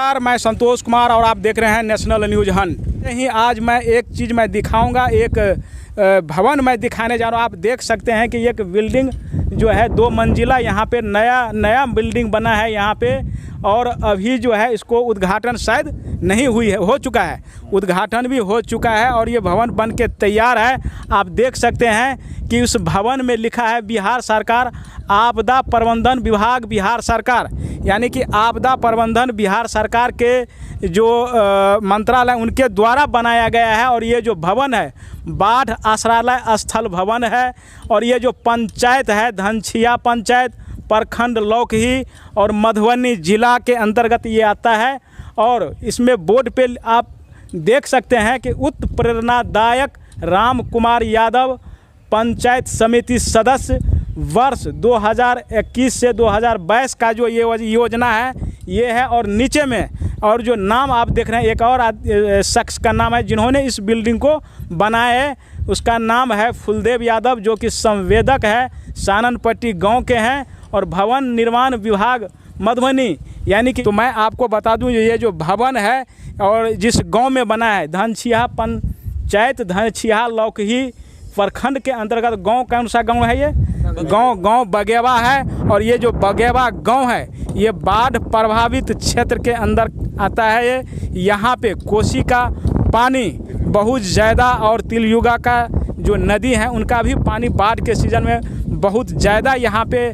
नमस्कार, मैं संतोष कुमार और आप देख रहे हैं नेशनल न्यूज़ हंट। ही आज मैं एक चीज़ मैं दिखाऊंगा, एक भवन मैं दिखाने जा रहा हूँ। आप देख सकते हैं कि एक बिल्डिंग जो है 2 मंजिला यहाँ पे नया बिल्डिंग बना है यहाँ पे, और अभी जो है इसको उद्घाटन शायद नहीं हुई है, हो चुका है, उद्घाटन भी हो चुका है और ये भवन बन के तैयार है। आप देख सकते हैं कि उस भवन में लिखा है बिहार सरकार आपदा प्रबंधन विभाग बिहार सरकार, यानी कि आपदा प्रबंधन बिहार सरकार के जो मंत्रालय उनके द्वारा बनाया गया है। और ये जो भवन है बाढ़ आश्रय स्थल भवन है, और ये जो पंचायत है धनछिया पंचायत प्रखंड लौकही और मधुबनी जिला के अंतर्गत ये आता है। और इसमें बोर्ड पे आप देख सकते हैं कि उत्प्रेरणादायक राम कुमार यादव पंचायत समिति सदस्य वर्ष 2021 से 2022 का जो ये योजना है ये है। और नीचे में और जो नाम आप देख रहे हैं एक और शख्स का नाम है जिन्होंने इस बिल्डिंग को बनाया है, उसका नाम है फुलदेव यादव, जो कि संवेदक है, साननपट्टी गांव के हैं और भवन निर्माण विभाग मधुबनी, यानी कि तो मैं आपको बता दूं ये जो भवन है और जिस गांव में बना है धनछिया पंचायत धनछिया लौकही प्रखंड के अंतर्गत गांव, कौन सा गांव है ये गांव बगेवा है। और ये जो बगेवा गांव है ये बाढ़ प्रभावित क्षेत्र के अंदर आता है। ये यहाँ पे कोसी का पानी बहुत ज़्यादा और तिलयुगा का जो नदी है उनका भी पानी बाढ़ के सीज़न में बहुत ज़्यादा यहाँ पे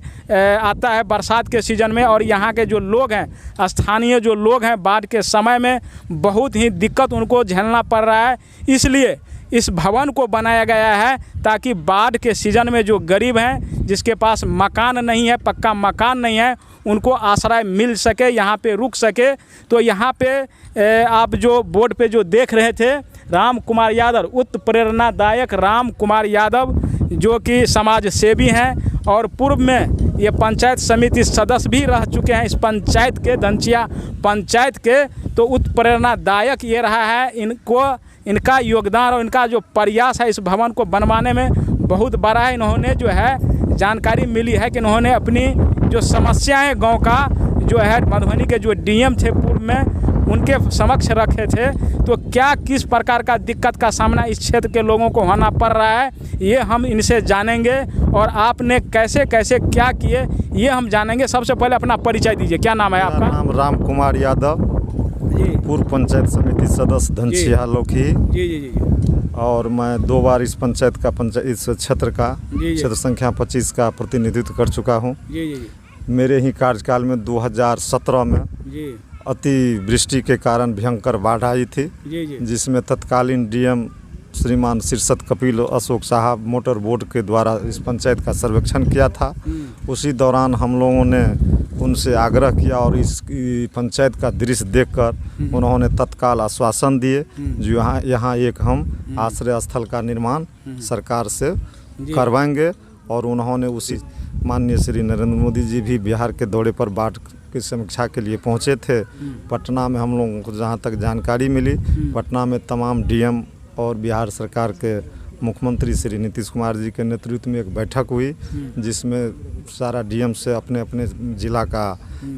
आता है बरसात के सीज़न में। और यहाँ के जो लोग हैं स्थानीय जो लोग हैं बाढ़ के समय में बहुत ही दिक्कत उनको झेलना पड़ रहा है। इसलिए इस भवन को बनाया गया है ताकि बाढ़ के सीज़न में जो गरीब हैं जिसके पास मकान नहीं है, पक्का मकान नहीं है, उनको आश्रय मिल सके, यहाँ पे रुक सके। तो यहाँ पे आप जो बोर्ड पे जो देख रहे थे राम कुमार यादव, उत्प्रेरणादायक राम कुमार यादव, जो कि समाज सेवी हैं और पूर्व में ये पंचायत समिति सदस्य भी रह चुके हैं इस पंचायत के धनछिया पंचायत के। तो उत्प्रेरणादायक ये रहा है, इनका योगदान और इनका जो प्रयास है इस भवन को बनवाने में बहुत बड़ा है। इन्होंने जो है जानकारी मिली है कि इन्होंने अपनी जो समस्याएं गांव का जो है मधुबनी के जो डीएम थे पूर्व में उनके समक्ष रखे थे, तो क्या किस प्रकार का दिक्कत का सामना इस क्षेत्र के लोगों को होना पड़ रहा है ये हम इनसे जानेंगे। और आपने कैसे कैसे क्या किए ये हम जानेंगे। सबसे पहले अपना परिचय दीजिए, क्या नाम है आपका? नाम राम कुमार यादव जी, पूर्व पंचायत समिति सदस्य धनछिया लौकही जी जी जी, और मैं 2 बार इस पंचायत का इस क्षेत्र का क्षेत्र संख्या 25 का प्रतिनिधित्व कर चुका हूँ। जी जी, मेरे ही कार्यकाल में 2017 में जी अतिवृष्टि के कारण भयंकर बाढ़ आई थी, जिसमें तत्कालीन डीएम श्रीमान शीर्षत कपिल अशोक साहब मोटर बोर्ड के द्वारा इस पंचायत का सर्वेक्षण किया था। उसी दौरान हम लोगों ने उनसे आग्रह किया और इस पंचायत का दृश्य देखकर उन्होंने तत्काल आश्वासन दिए जो यहाँ एक हम आश्रय स्थल का निर्माण सरकार से करवाएंगे। और उन्होंने उसी माननीय श्री नरेंद्र मोदी जी भी बिहार के दौरे पर बाढ़ की समीक्षा के लिए पहुँचे थे। पटना में हम लोगों को जहाँ तक जानकारी मिली, पटना में तमाम डीएम और बिहार सरकार के मुख्यमंत्री श्री नीतीश कुमार जी के नेतृत्व में एक बैठक हुई, जिसमें सारा डीएम से अपने अपने ज़िला का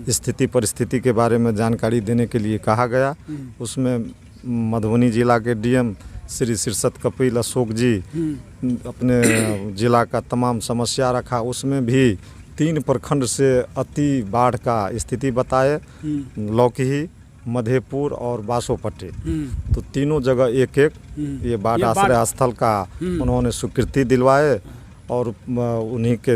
स्थिति परिस्थिति के बारे में जानकारी देने के लिए कहा गया। उसमें मधुबनी जिला के डीएम श्री शीर्षत कपिल अशोक जी अपने ज़िला का तमाम समस्या रखा। उसमें भी 3 प्रखंड से अति बाढ़ का स्थिति बताए, लौकही, मधेपुर और बासोपट्टी। तो तीनों जगह एक ये बाढ़ आश्रय स्थल का उन्होंने स्वीकृति दिलवाए और उन्हीं के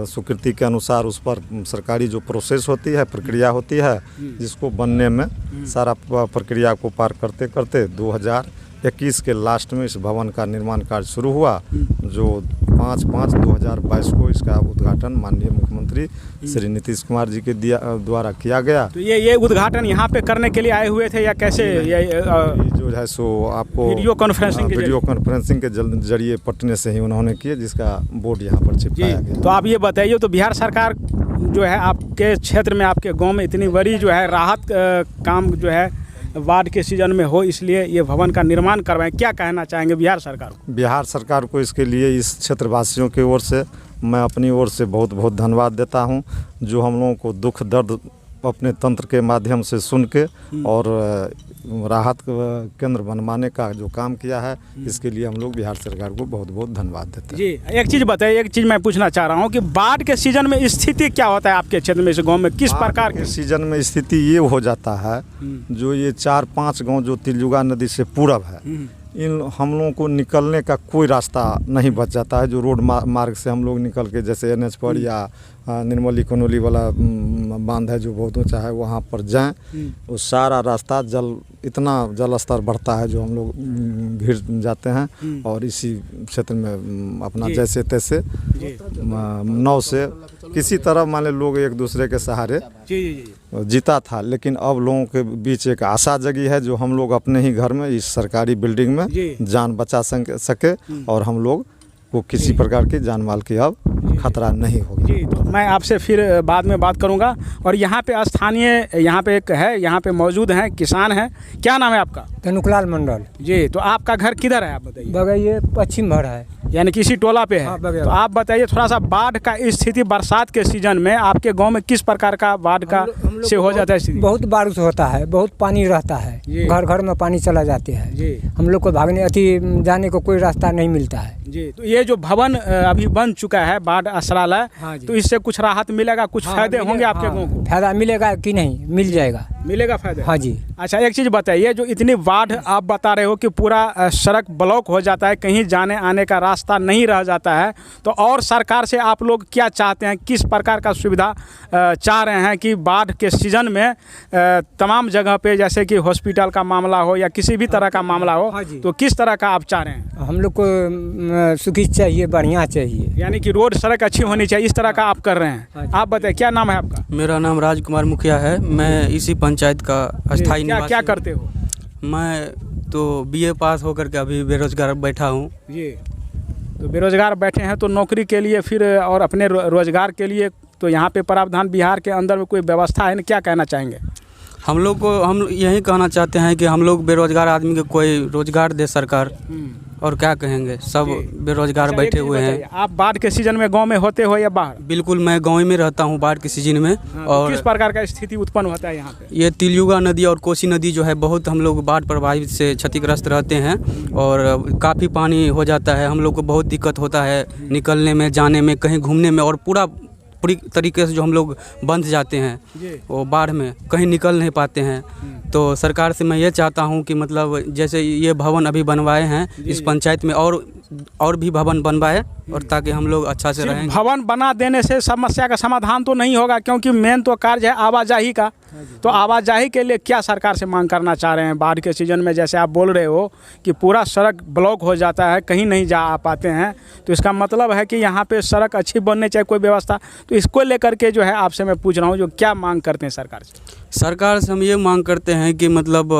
स्वीकृति के अनुसार उस पर सरकारी जो प्रोसेस होती है, प्रक्रिया होती है, जिसको बनने में सारा प्रक्रिया को पार करते करते 2021 के लास्ट में इस भवन का निर्माण कार्य शुरू हुआ, जो 5/5/2022 को इसका उद्घाटन माननीय मुख्यमंत्री श्री नीतीश कुमार जी के द्वारा किया गया। तो ये उद्घाटन यहाँ पे करने के लिए आए हुए थे या कैसे? ये जो है सो आपको वीडियो कॉन्फ्रेंसिंग के जरिए पटने से ही उन्होंने किए, जिसका बोर्ड यहाँ पर चिपकाया गया। तो आप ये बताइए, तो बिहार सरकार जो है आपके क्षेत्र में आपके गाँव में इतनी बड़ी जो है राहत काम जो है बाढ़ के सीजन में हो, इसलिए ये भवन का निर्माण करवाएं, क्या कहना चाहेंगे बिहार सरकार को? बिहार सरकार को इसके लिए इस क्षेत्रवासियों की ओर से मैं अपनी ओर से बहुत बहुत धन्यवाद देता हूं, जो हम लोगों को दुख दर्द अपने तंत्र के माध्यम से सुन के और राहत केंद्र बनवाने का जो काम किया है, इसके लिए हम लोग बिहार सरकार को बहुत बहुत धन्यवाद देते हैं। जी, एक चीज़ बताइए, एक चीज़ मैं पूछना चाह रहा हूँ कि बाढ़ के सीजन में स्थिति क्या होता है आपके क्षेत्र में, इस गांव में किस प्रकार के सीजन में स्थिति ये हो जाता है, जो ये 4-5 गांव जो तिलयुगा नदी से पूरब है, इन हम लोगों को निकलने का कोई रास्ता नहीं बच जाता है। जो रोड मार्ग से हम लोग निकल के जैसे NH पर या निर्मली कनोली वाला बांध है जो बहुत ऊंचा है, वहाँ पर जाएं, वो सारा रास्ता इतना जल स्तर बढ़ता है जो हम लोग घिर जाते हैं और इसी क्षेत्र में अपना जैसे तैसे नाव से किसी तरह मान ले लोग एक दूसरे के सहारे जीता था। लेकिन अब लोगों के बीच एक आशा जगी है जो हम लोग अपने ही घर में इस सरकारी बिल्डिंग में जान बचा सके और हम लोग को किसी प्रकार की जान माल की अब खतरा नहीं होगी। जी, तो मैं आपसे फिर बाद में बात करूंगा। और यहाँ पे स्थानीय यहाँ पे एक है, यहाँ पे मौजूद हैं, किसान हैं। क्या नाम है आपका? तनुकलाल मंडल। जी, तो आपका घर किधर है आप बताइए? बगैये पश्चिम भर है, यानी किसी टोला पे है। हाँ, तो आप बताइए थोड़ा सा बाढ़ का स्थिति बरसात के सीजन में आपके गांव में किस प्रकार का बाढ़ का से हो जाता है स्थिति? बहुत बारिश होता है, बहुत पानी रहता है, घर घर में पानी चला जाते हैं जी। हम लोग को भागने जाने को कोई रास्ता नहीं मिलता है जी। तो ये जो भवन अभी बन चुका है बाढ़ आश्रालय, तो इससे कुछ राहत मिलेगा, कुछ फायदे होंगे आपके गाँव को? फायदा मिलेगा कि नहीं? मिल जाएगा, मिलेगा फायदा। हाँ जी। अच्छा, एक चीज़ बताइए, जो इतनी बाढ़ आप बता रहे हो कि पूरा सड़क ब्लॉक हो जाता है, कहीं जाने आने का रास्ता नहीं रह जाता है, तो और सरकार से आप लोग क्या चाहते हैं, किस प्रकार का सुविधा चाह रहे हैं कि बाढ़ के सीजन में तमाम जगह पे जैसे कि हॉस्पिटल का मामला हो या किसी भी तरह का मामला हो, तो किस तरह का आप चाह रहे हैं? हम लोग को सुखी चाहिए, बढ़िया चाहिए, यानी कि रोड सड़क अच्छी होनी चाहिए, इस तरह का आप कर रहे हैं। आप बताइए, क्या नाम है आपका? मेरा नाम राजकुमार मुखिया है, मैं इसी पंचायत का स्थायी निवासी। क्या करते हो? मैं तो BA पास होकर के अभी बेरोजगार बैठा हूँ। जी, तो बेरोजगार बैठे हैं, तो नौकरी के लिए फिर और अपने रोजगार के लिए तो यहाँ पे प्रावधान बिहार के अंदर में कोई व्यवस्था है ना? क्या कहना चाहेंगे? हम यही कहना चाहते हैं कि हम लोग बेरोजगार आदमी को कोई रोजगार दे सरकार, और क्या कहेंगे, सब बेरोजगार बैठे हुए हैं। आप बाढ़ के सीजन में गांव में होते हो या बाहर? बिल्कुल, मैं गाँव में रहता हूँ बाढ़ के सीजन में। और किस प्रकार का स्थिति उत्पन्न होता है यहाँ पे? ये तिलयुगा नदी और कोसी नदी जो है, बहुत हम लोग बाढ़ प्रभावित से क्षतिग्रस्त रहते हैं और काफ़ी पानी हो जाता है। हम लोग को बहुत दिक्कत होता है निकलने में, जाने में, कहीं घूमने में, और पूरी तरीके से जो हम लोग बंध जाते हैं वो बाढ़ में, कहीं निकल नहीं पाते हैं। तो सरकार से मैं ये चाहता हूँ कि मतलब जैसे ये भवन अभी बनवाए हैं इस पंचायत में, और भी भवन बनवाए, और ताकि हम लोग अच्छा से रहें। भवन बना देने से समस्या का समाधान तो नहीं होगा, क्योंकि मेन तो कार्य है आवाजाही का। तो आवाजाही के लिए क्या सरकार से मांग करना चाह रहे हैं? बाढ़ के सीजन में जैसे आप बोल रहे हो कि पूरा सड़क ब्लॉक हो जाता है, कहीं नहीं जा पाते हैं, तो इसका मतलब है कि यहाँ पे सड़क अच्छी बननी चाहिए, कोई व्यवस्था। तो इसको लेकर के जो है आपसे मैं पूछ रहा हूँ, जो क्या मांग करते हैं सरकार से? सरकार से हम ये मांग करते हैं कि मतलब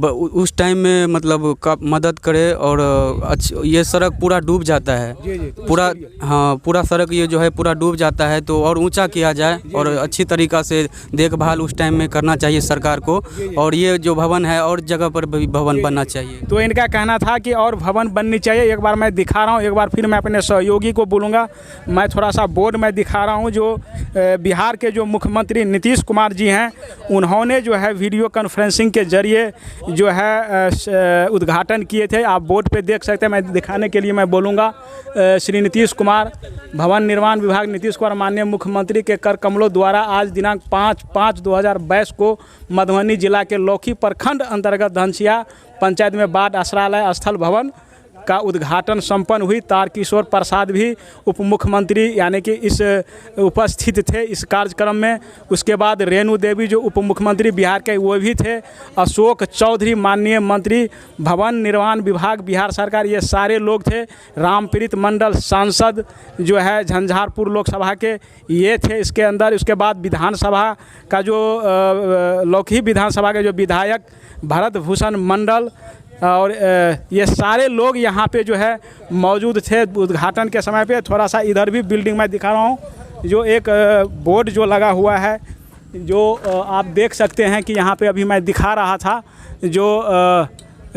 उस टाइम में मतलब का मदद करे, और ये सड़क पूरा डूब जाता है, पूरा, हाँ, पूरा सड़क ये जो है पूरा डूब जाता है, तो और ऊंचा किया जाए और अच्छी तरीक़ा से देखभाल उस टाइम में करना चाहिए सरकार को। और ये जो भवन है और जगह पर भी भवन बनना चाहिए। तो इनका कहना था कि और भवन बननी चाहिए। एक बार मैं दिखा रहा हूँ, एक बार फिर मैं अपने सहयोगी को बोलूँगा, मैं थोड़ा सा बोर्ड में दिखा रहा हूँ, जो बिहार के जो मुख्यमंत्री नीतीश कुमार जी हैं, उन्होंने जो है वीडियो कॉन्फ्रेंसिंग के जरिए जो है उद्घाटन किए थे। आप बोर्ड पे देख सकते हैं, मैं दिखाने के लिए मैं बोलूँगा। श्री नीतीश कुमार, भवन निर्माण विभाग नीतीश कुमार माननीय मुख्यमंत्री के कर कमलों द्वारा आज दिनांक 5/5/2022 को मधुबनी जिला के लौकी प्रखंड अंतर्गत धनसिया पंचायत में बाढ़ आश्रालय स्थल भवन का उद्घाटन संपन्न हुई। तारकिशोर प्रसाद भी उप मुख्यमंत्री यानी कि इस उपस्थित थे इस कार्यक्रम में। उसके बाद रेणु देवी जो उप मुख्यमंत्री बिहार के वो भी थे। अशोक चौधरी माननीय मंत्री भवन निर्माण विभाग बिहार सरकार, ये सारे लोग थे। रामप्रीत मंडल सांसद जो है झंझारपुर लोकसभा के, ये थे इसके अंदर। उसके बाद विधानसभा का जो लौकी विधानसभा के जो विधायक भरत भूषण मंडल और ये सारे लोग यहाँ पे जो है मौजूद थे उद्घाटन के समय पे। थोड़ा सा इधर भी बिल्डिंग में दिखा रहा हूँ, जो एक बोर्ड जो लगा हुआ है, जो आप देख सकते हैं कि यहाँ पे अभी मैं दिखा रहा था, जो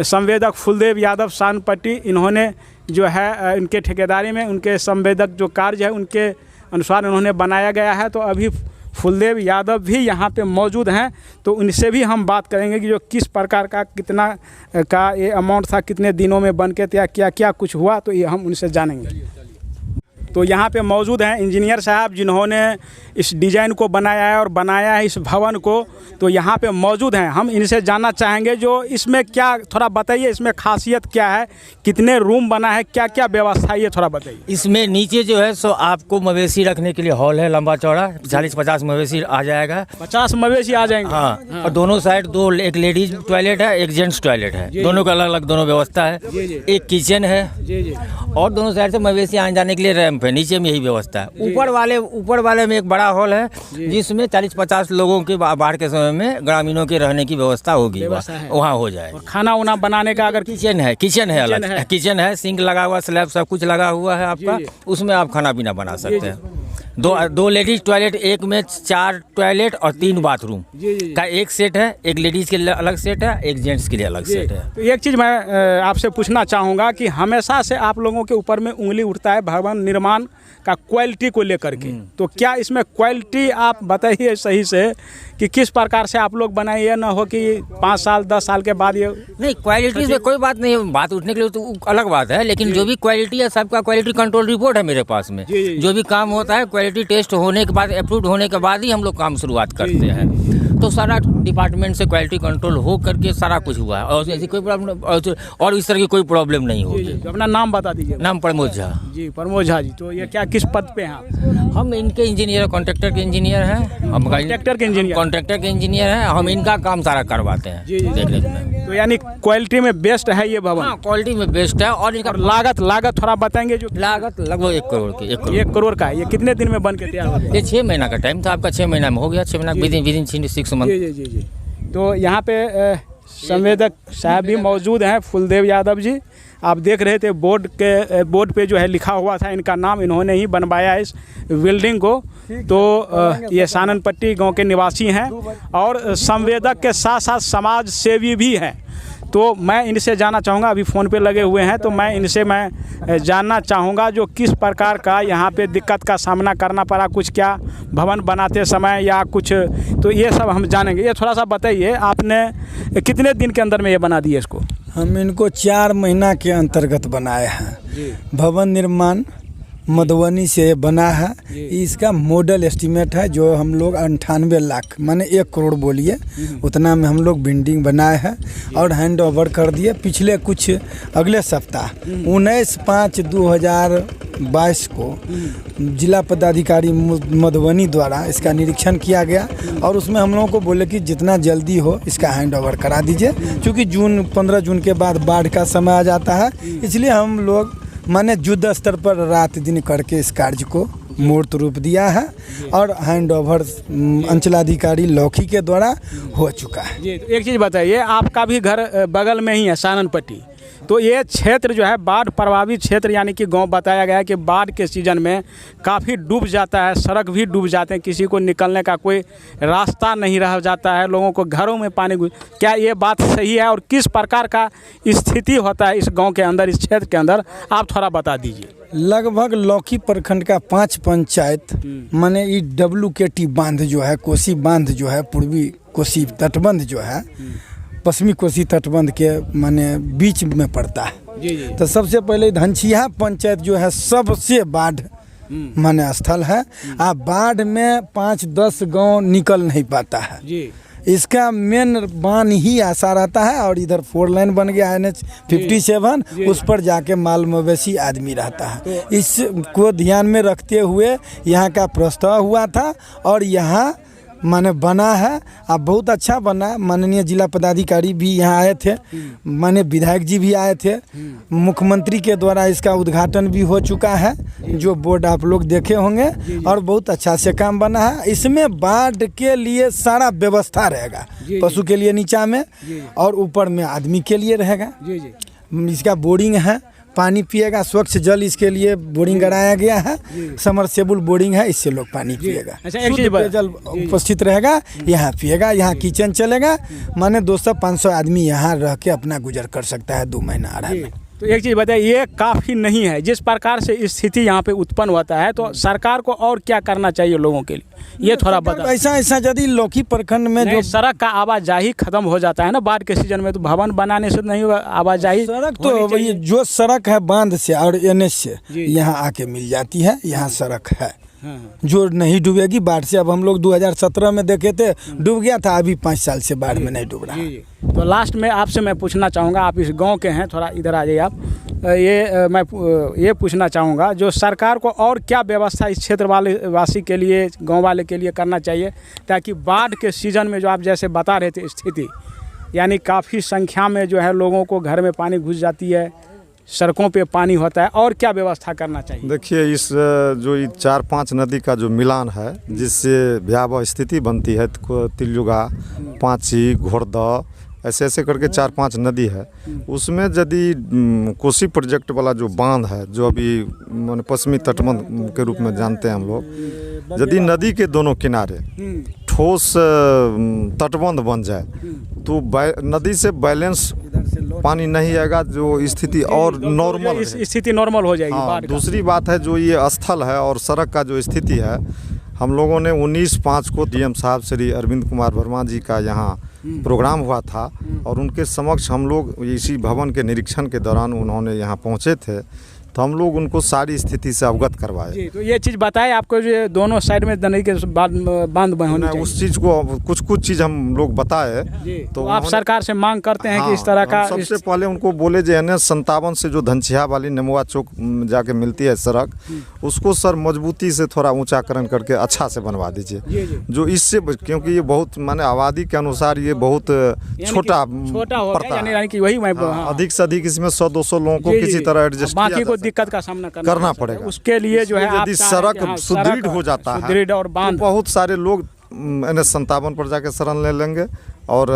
संवेदक फुलदेव यादव सानपट्टी, इन्होंने जो है इनके ठेकेदारी में उनके संवेदक जो कार्य है उनके अनुसार उन्होंने बनाया गया है। तो अभी फुलदेव यादव भी यहाँ पे मौजूद हैं, तो उनसे भी हम बात करेंगे कि जो किस प्रकार का कितना का ये अमाउंट था, कितने दिनों में बन के क्या क्या क्या कुछ हुआ, तो ये हम उनसे जानेंगे। तो यहाँ पे मौजूद हैं इंजीनियर साहब जिन्होंने इस डिज़ाइन को बनाया है और बनाया है इस भवन को, तो यहाँ पे मौजूद हैं। हम इनसे जानना चाहेंगे जो इसमें क्या, थोड़ा बताइए इसमें खासियत क्या है, कितने रूम बना है, क्या क्या व्यवस्था है, ये थोड़ा बताइए। इसमें नीचे जो है सो आपको मवेशी रखने के लिए हॉल है, लंबा चौड़ा 40-50 मवेशी आ जाएगा। 50 मवेशी आ जाएंगे। हाँ। और दोनों साइड दो, एक लेडीज टॉयलेट है, एक जेंट्स टॉयलेट है, दोनों का अलग अलग दोनों व्यवस्था है। एक किचन है और दोनों साइड से मवेशी आने जाने के लिए रैंप है, नीचे में यही व्यवस्था है। ऊपर वाले में एक बड़ा हॉल है जिसमें 40-50 लोगों के बाढ़ के समय में ग्रामीणों के रहने की व्यवस्था होगी, वहाँ हो जाए। खाना वाना बनाने का अगर किचन है अलग, किचन है, सिंक लगा हुआ, स्लैब सब कुछ लगा हुआ है आपका, उसमें आप खाना पीना बना सकते हैं। दो लेडीज टॉयलेट, एक में 4 टॉयलेट और 3 बाथरूम का एक सेट है, एक लेडीज के लिए अलग सेट है, एक जेंट्स के लिए अलग सेट है। तो एक चीज़ मैं आपसे पूछना चाहूँगा कि हमेशा से आप लोगों के ऊपर में उंगली उठता है भवन निर्माण का क्वालिटी को लेकर के, तो क्या इसमें क्वालिटी आप बताइए सही से कि किस प्रकार से आप लोग बनाए, ये ना हो कि 5 साल 10 साल के बाद ये नहीं। क्वालिटी में कोई बात नहीं, बात उठने के लिए तो अलग बात है, लेकिन जो भी क्वालिटी है सबका क्वालिटी कंट्रोल रिपोर्ट है मेरे पास में। जो भी काम होता है क्वालिटी टेस्ट होने के बाद, अप्रूव होने के बाद ही हम लोग काम शुरुआत करते हैं। तो सारा डिपार्टमेंट से क्वालिटी कंट्रोल हो करके सारा कुछ हुआ है और ऐसी कोई प्रॉब्लम और इस तरह की कोई प्रॉब्लम नहीं होगी। तो अपना नाम बता दीजिए। नाम प्रमोद झा जी। प्रमोद झा जी, तो ये क्या किस पद पे हैं? हम इनके इंजीनियर, कॉन्ट्रैक्टर के इंजीनियर हैं। हम कॉन्ट्रैक्टर के इंजीनियर हैं। हम इनका काम सारा करवाते हैं देखरेख में। तो यानी क्वालिटी में बेस्ट है ये भवन? हाँ, क्वालिटी में बेस्ट है। और इनका लागत थोड़ा बताएंगे? जो लागत लगभग 1 करोड़ की, 1 करोड़ का है। ये कितने दिन में बन के तैयार होगा? ये 6 महीना का टाइम था आपका, 6 महीना में हो गया। 6 महीना विदिन 6 मंथ। जी। तो यहाँ पे संवेदक साहब भी मौजूद हैं, फुलदेव यादव जी। आप देख रहे थे बोर्ड पे जो है लिखा हुआ था इनका नाम, इन्होंने ही बनवाया इस बिल्डिंग को। तो ये साननपट्टी गांव के निवासी हैं और संवेदक के साथ साथ समाज सेवी भी हैं। तो मैं इनसे जानना चाहूँगा, अभी फ़ोन पे लगे हुए हैं, तो मैं जानना चाहूँगा जो किस प्रकार का यहाँ पे दिक्कत का सामना करना पड़ा, कुछ क्या भवन बनाते समय या कुछ, तो ये सब हम जानेंगे। ये थोड़ा सा बताइए, आपने कितने दिन के अंदर में ये बना दिए इसको? हम इनको 4 महीना के अंतर्गत बनाए हैं। भवन निर्माण मधुबनी से बना है। इसका मॉडल एस्टीमेट है जो हम लोग 98 लाख माने 1 करोड़ बोलिए, उतना में हम लोग बिल्डिंग बनाए हैं और हैंड ओवर कर दिए। पिछले कुछ अगले सप्ताह 19/5/2022 को जिला पदाधिकारी मधुबनी द्वारा इसका निरीक्षण किया गया और उसमें हम लोगों को बोले कि जितना जल्दी हो इसका हैंड ओवर करा दीजिए, क्योंकि 15 जून के बाद बाढ़ का समय आ जाता है। इसलिए हम लोग माने युद्ध स्तर पर रात दिन करके इस कार्य को मूर्त रूप दिया है और हैंड ओवर अंचलाधिकारी लौकी के द्वारा हो चुका है। जी। तो एक चीज़ बताइए, आपका भी घर बगल में ही है साननपट्टी, तो ये क्षेत्र जो है बाढ़ प्रभावित क्षेत्र, यानी कि गांव बताया गया है कि बाढ़ के सीज़न में काफ़ी डूब जाता है, सड़क भी डूब जाते हैं, किसी को निकलने का कोई रास्ता नहीं रह जाता है, लोगों को घरों में पानी क्या ये बात सही है और किस प्रकार का स्थिति होता है इस गांव के अंदर, इस क्षेत्र के अंदर, आप थोड़ा बता दीजिए। लगभग लौकी प्रखंड का 5 पंचायत माने ये WKT बांध जो है, कोसी बांध जो है, पूर्वी कोसी तटबंध जो है, पश्चिमी कोसी तटबंध के माने बीच में पड़ता है। जी। तो सबसे पहले धनछिया पंचायत जो है सबसे बाढ़ माने स्थल है। आप बाढ़ में 5-10 गांव निकल नहीं पाता है। जी। इसका मेन बान ही आशा रहता है और इधर 4 लाइन बन गया NH 57, उस पर जाके माल मवेशी आदमी रहता है। इसको ध्यान में रखते हुए यहाँ का प्रस्ताव हुआ था और यहाँ माने बना है। अब बहुत अच्छा बना। माननीय जिला पदाधिकारी भी यहाँ आए थे, माने विधायक जी भी आए थे, मुख्यमंत्री के द्वारा इसका उद्घाटन भी हो चुका है, जो बोर्ड आप लोग देखे होंगे, और बहुत अच्छा से काम बना है। इसमें बाढ़ के लिए सारा व्यवस्था रहेगा, पशु के लिए नीचा में और ऊपर में आदमी के लिए रहेगा। इसका बोरिंग है, पानी पिएगा, स्वच्छ जल इसके लिए बोरिंग कराया गया है, समरसेबल बोरिंग है, इससे लोग पानी पिएगा। अच्छा, शुद्ध पेयजल उपस्थित रहेगा, यहाँ पिएगा, यहाँ किचन चलेगा। माने 200-500 आदमी यहाँ रह के अपना गुजर कर सकता है 2 महीना 2.5 महीना। तो एक चीज़ बताइए, ये काफ़ी नहीं है। जिस प्रकार से स्थिति यहाँ पे उत्पन्न होता है तो सरकार को और क्या करना चाहिए लोगों के लिए, ये थोड़ा बता। ऐसा यदि लौकी प्रखंड में जो सड़क का आवाजाही खत्म हो जाता है ना बाढ़ के सीजन में, तो भवन बनाने से नहीं होगा, आवाजाही सड़क तो ये जो सड़क है बांध से और एनएच से यहाँ आके मिल जाती है, यहाँ सड़क है जो नहीं डूबेगी बाढ़ से। अब हम लोग 2017 में देखे थे डूब गया था, अभी 5 साल से बाढ़ में नहीं डूब रहा है। तो लास्ट में आपसे मैं पूछना चाहूँगा, आप इस गांव के हैं, थोड़ा इधर आ जाइए आप। मैं ये पूछना चाहूँगा, जो सरकार को और क्या व्यवस्था इस क्षेत्र वासी के लिए, गांव वाले के लिए करना चाहिए, ताकि बाढ़ के सीज़न में जो आप जैसे बता रहे थे स्थिति, यानी काफ़ी संख्या में जो है लोगों को घर में पानी घुस जाती है, सड़कों पे पानी होता है, और क्या व्यवस्था करना चाहिए? देखिए, इस जो 4-5 नदी का जो मिलान है, जिससे भयावह स्थिति बनती है, तिलयुगा, पांची, घोड़दा, ऐसे ऐसे करके 4-5 नदी है। उसमें यदि कोसी प्रोजेक्ट वाला जो बांध है, जो अभी माने पश्चिमी तटबंध के रूप में जानते हैं हम लोग, यदि नदी के दोनों किनारे ठोस तटबंध बन जाए तो नदी से बैलेंस पानी नहीं आएगा, जो स्थिति और नॉर्मल स्थिति नॉर्मल हो जाएगी। हाँ, दूसरी बात है जो ये स्थल है और सड़क का जो स्थिति है, हम लोगों ने 19/5 को डीएम साहब श्री अरविंद कुमार वर्मा जी का यहाँ प्रोग्राम हुआ था और उनके समक्ष हम लोग इसी भवन के निरीक्षण के दौरान उन्होंने यहाँ पहुँचे थे, तो हम लोग उनको सारी स्थिति से अवगत करवाए। जी, तो ये चीज़ बताए आपको, जो दोनों साइड में नदी के बांध होने चाहिए, उस चीज़ को कुछ चीज़ हम लोग बताए। तो आप सरकार से मांग करते हैं कि इस तरह का, सबसे पहले उनको बोले जो NH57 से जो धनछिया वाली नेमुआ चौक जाके मिलती है सड़क, उसको सर मजबूती से थोड़ा ऊंचाकरण करके अच्छा से बनवा दीजिए, जो इससे, क्योंकि ये बहुत माने आबादी के अनुसार ये बहुत छोटा पड़ता है, यानी कि वही अधिक से अधिक इसमें 100-200 लोगों को किसी तरह एडजस्ट दिक्कत का सामना करना पड़ेगा। उसके लिए जो है यदि सड़क सुदृढ़ हो जाता है, सुदृढ़ और बांध, तो बहुत सारे लोग NH57 पर जाके शरण ले लेंगे और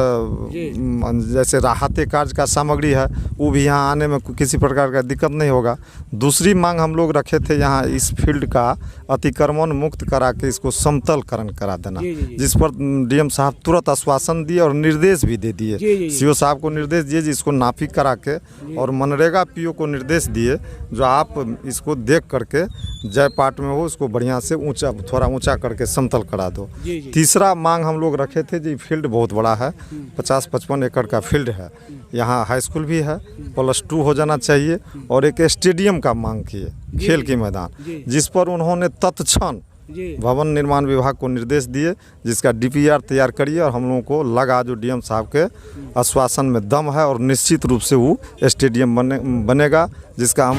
जैसे राहत कार्य का सामग्री है वो भी यहाँ आने में किसी प्रकार का दिक्कत नहीं होगा। दूसरी मांग हम लोग रखे थे, यहाँ इस फील्ड का अतिक्रमण मुक्त करा के इसको समतलकरण करा देना, जिस पर डीएम साहब तुरंत आश्वासन दिए और निर्देश भी दे दिए। सीओ साहब को निर्देश दिए जिसको नापी करा के, और मनरेगा पीओ को निर्देश दिए जो आप इसको देख करके जय पाट में हो इसको बढ़िया से ऊंचा, थोड़ा ऊंचा करके समतल करा दो। तीसरा मांग हम लोग रखे थे जी, फील्ड बहुत बड़ा है, 50-55 एकड़ का फील्ड है, यहाँ हाई स्कूल भी है, +2 हो जाना चाहिए, और एक स्टेडियम का मांग किए, खेल के मैदान, जिस पर उन्होंने तत्क्षण भवन निर्माण विभाग को निर्देश दिए, जिसका DPR तैयार करिए, और हम लोगों को लगा जो डीएम साहब के आश्वासन में दम है और निश्चित रूप से वो स्टेडियम बनेगा, जिसका हम